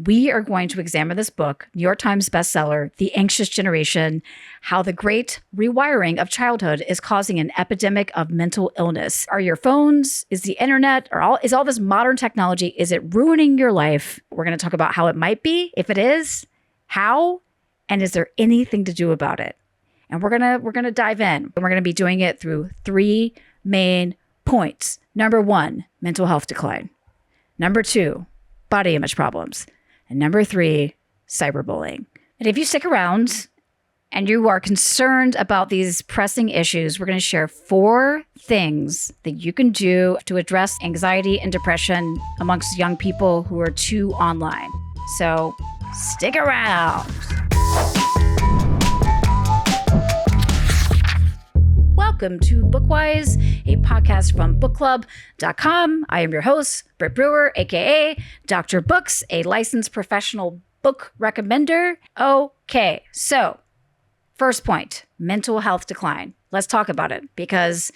we are going to examine this book, New York Times bestseller, The Anxious Generation, How the Great Rewiring of Childhood is Causing an Epidemic of Mental Illness. Are your phones, is the internet, is all this modern technology, is it ruining your life? We're going to talk about how it might be, if it is, how, and is there anything to do about it? And we're going to dive in. And we're going to be doing it through 3 main points. Number 1, mental health decline. Number 2, body image problems. And number 3, cyberbullying. And if you stick around and you are concerned about these pressing issues, we're going to share 4 things that you can do to address anxiety and depression amongst young people who are too online. So stick around. Welcome to Bookwise, a podcast from bookclub.com. I am your host, Britt Brewer, aka Dr. Books, a licensed professional book recommender. Okay, so first point, mental health decline. Let's talk about it because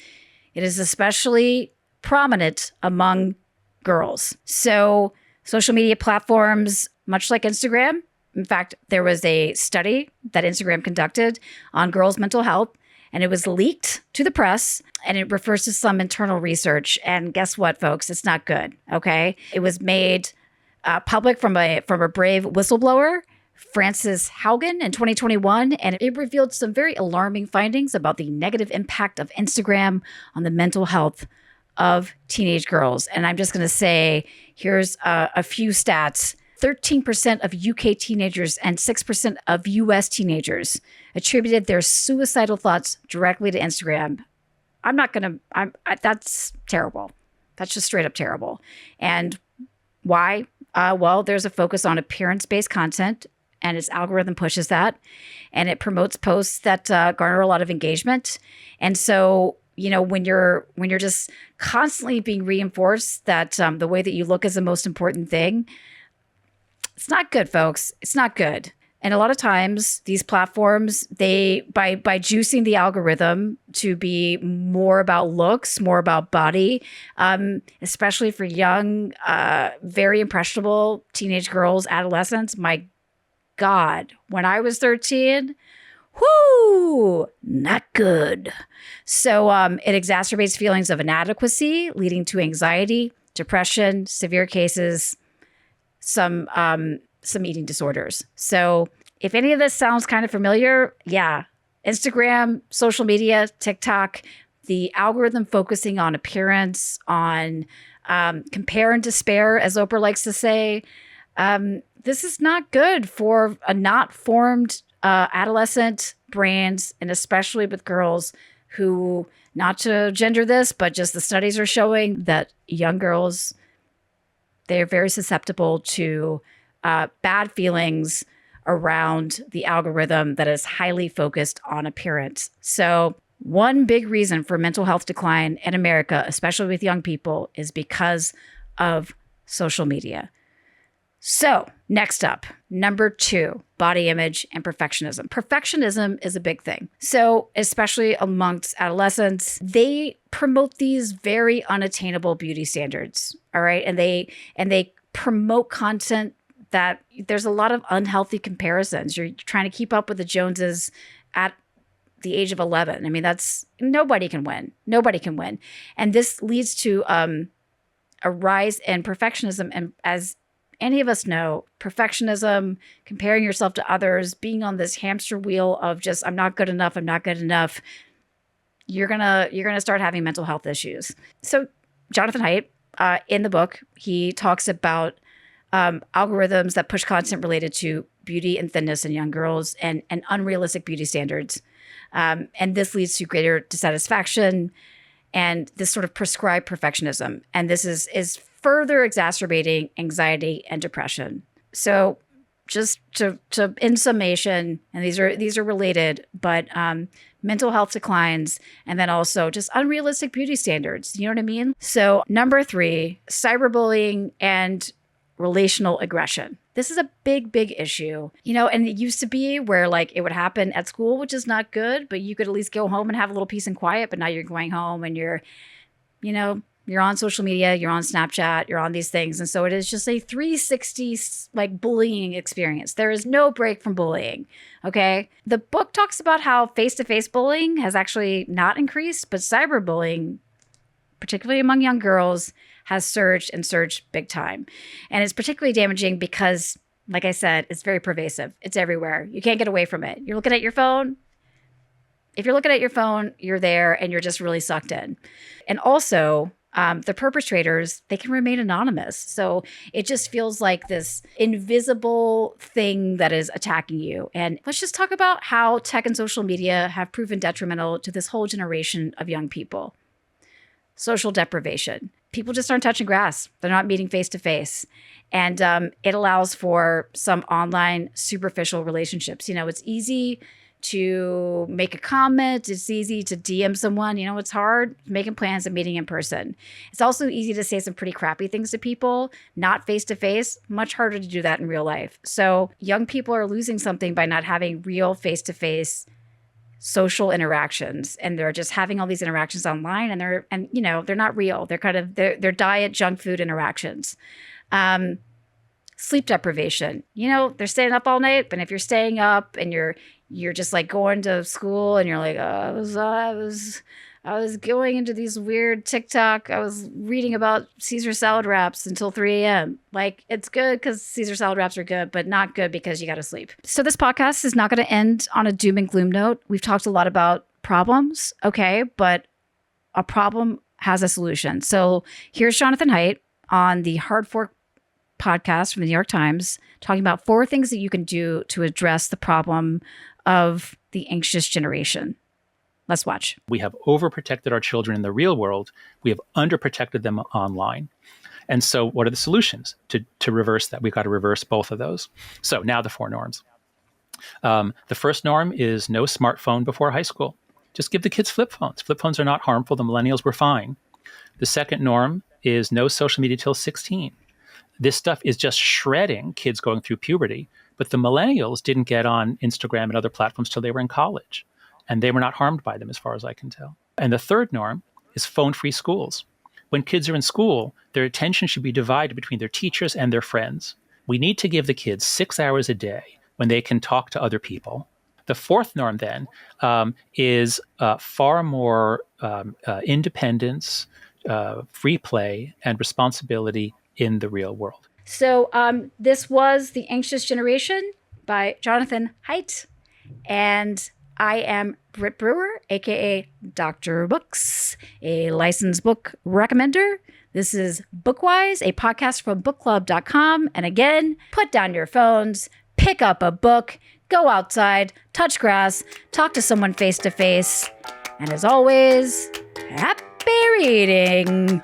it is especially prominent among girls. So social media platforms, much like Instagram, in fact, there was a study that Instagram conducted on girls' mental health, and it was leaked to the press, and it refers to some internal research. And guess what, folks? It's not good, okay? It was made public from a brave whistleblower, Frances Haugen, in 2021, and it revealed some very alarming findings about the negative impact of Instagram on the mental health of teenage girls. And I'm just going to say, here's a few stats. 13% of UK teenagers and 6% of US teenagers attributed their suicidal thoughts directly to Instagram. That's terrible. That's just straight up terrible. And why? Well, there's a focus on appearance-based content, and its algorithm pushes that, and it promotes posts that garner a lot of engagement. And so, when you're just constantly being reinforced that the way that you look is the most important thing, it's not good, folks. It's not good. And a lot of times these platforms, by juicing the algorithm to be more about looks, more about body, especially for young, very impressionable teenage girls, adolescents, my God, when I was 13, not good. So it exacerbates feelings of inadequacy, leading to anxiety, depression, severe cases, some eating disorders. So if any of this sounds kind of familiar, yeah, Instagram, social media, TikTok, the algorithm focusing on appearance, on compare and despair, as Oprah likes to say, this is not good for a not formed adolescent brains, and especially with girls who, not to gender this, but just the studies are showing that young girls, they're very susceptible to bad feelings around the algorithm that is highly focused on appearance. So one big reason for mental health decline in America, especially with young people, is because of social media. So next up, number 2, body image and perfectionism. Perfectionism is a big thing. So especially amongst adolescents, they promote these very unattainable beauty standards. All right. And they promote content that there's a lot of unhealthy comparisons. You're trying to keep up with the Joneses at the age of 11. I mean, nobody can win. Nobody can win. And this leads to a rise in perfectionism. And as any of us know, perfectionism, comparing yourself to others, being on this hamster wheel of just, I'm not good enough, you're gonna start having mental health issues. So Jonathan Haidt, in the book, he talks about algorithms that push content related to beauty and thinness in young girls and unrealistic beauty standards. And this leads to greater dissatisfaction and this sort of prescribed perfectionism. And this is further exacerbating anxiety and depression. So just to in summation, and these are related, but mental health declines, and then also just unrealistic beauty standards. You know what I mean? So number 3, cyberbullying and relational aggression. This is a big, big issue, and it used to be where it would happen at school, which is not good, but you could at least go home and have a little peace and quiet. But now you're going home and you're, You're on social media, you're on Snapchat, you're on these things. And so it is just a 360 like bullying experience. There is no break from bullying. Okay. The book talks about how face-to-face bullying has actually not increased, but cyberbullying, particularly among young girls, has surged and surged big time. And it's particularly damaging because, like I said, it's very pervasive. It's everywhere. You can't get away from it. You're looking at your phone. If you're looking at your phone, you're there and you're just really sucked in. And also, the perpetrators, they can remain anonymous. So it just feels like this invisible thing that is attacking you. And let's just talk about how tech and social media have proven detrimental to this whole generation of young people. Social deprivation. People just aren't touching grass. They're not meeting face to face. And it allows for some online superficial relationships. You know, it's easy to make a comment. It's easy to DM someone. You know, it's hard making plans and meeting in person. It's also easy to say some pretty crappy things to people, not face to face. Much harder to do that in real life. So young people are losing something by not having real face to face social interactions, and they're just having all these interactions online, and they're not real. They're kind of they're diet junk food interactions. Sleep deprivation. You know, they're staying up all night, but if you're staying up and you're just like going to school and you're like, I was going into these weird TikTok. I was reading about Caesar salad wraps until 3 a.m. Like, it's good because Caesar salad wraps are good, but not good because you got to sleep. So this podcast is not going to end on a doom and gloom note. We've talked a lot about problems, okay, but a problem has a solution. So here's Jonathan Haidt on the Hard Fork podcast from the New York Times, talking about 4 things that you can do to address the problem of the anxious generation. Let's watch. We have overprotected our children in the real world. We have underprotected them online. And so what are the solutions to reverse that? We've got to reverse both of those. So now the 4 norms. The first norm is no smartphone before high school. Just give the kids flip phones. Flip phones are not harmful. The millennials were fine. The second norm is no social media till 16. This stuff is just shredding kids going through puberty. But the millennials didn't get on Instagram and other platforms till they were in college. And they were not harmed by them, as far as I can tell. And the third norm is phone-free schools. When kids are in school, their attention should be divided between their teachers and their friends. We need to give the kids 6 hours a day when they can talk to other people. The fourth norm, then, is far more independence, free play, and responsibility in the real world. So this was The Anxious Generation by Jonathan Haidt. And I am Britt Brewer, aka Dr. Books, a licensed book recommender. This is Bookwise, a podcast from bookclub.com. And again, put down your phones, pick up a book, go outside, touch grass, talk to someone face to face. And as always, happy reading.